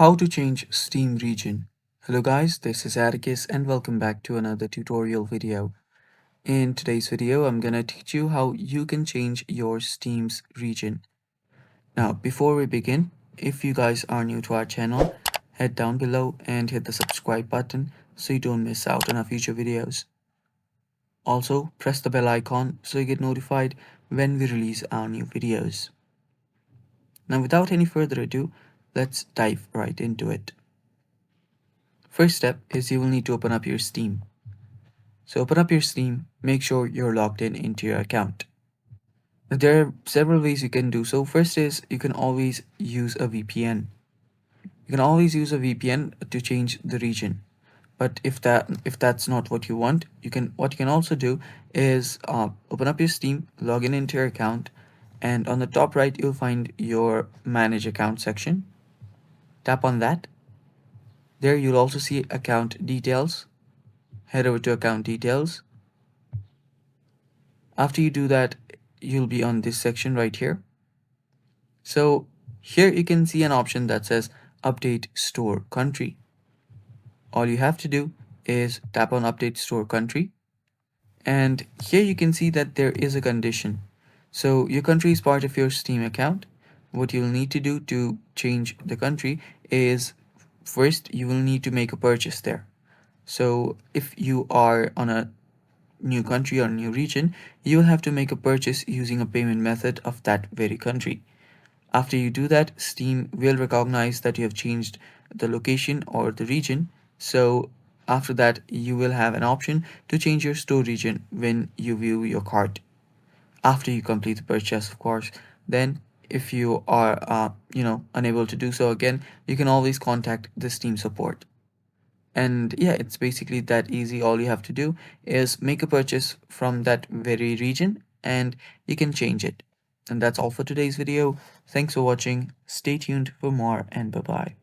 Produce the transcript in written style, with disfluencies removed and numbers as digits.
How to change Steam region. Hello guys, this is Atticus and welcome back to another tutorial video. In today's video, I'm gonna teach you how you can change your Steam's region. Now, before we begin, if you guys are new to our channel, head down below and hit the subscribe button so you don't miss out on our future videos. Also, press the bell icon so you get notified when we release our new videos. Now, without any further ado, let's dive right into it. First step is you will need to open up your Steam. So open up your Steam, make sure you're logged in into your account. There are several ways you can do so. First is you can always use a VPN. You can always use a VPN to change the region. But if that's not what you want, what you can also do is open up your Steam, log in into your account, and on the top right you'll find your manage account section. Tap on that. There you'll also see account details. Head over to account details. After you do that, you'll be on this section right here. So here you can see an option that says update store country. All you have to do is tap on update store country, and here you can see that there is a condition. So your country is part of your Steam account. What you'll need to do to change the country is first you will need to make a purchase there. So if you are on a new country or new region, you will have to make a purchase using a payment method of that very country. After you do that, Steam will recognize that you have changed the location or the region. So after that, you will have an option to change your store region when you view your cart. After you complete the purchase, of course. Then if you are unable to do so again, you can always contact the Steam support. And yeah, it's basically that easy. All you have to do is make a purchase from that very region and you can change it. And that's all for today's video. Thanks for watching. Stay tuned for more and bye bye.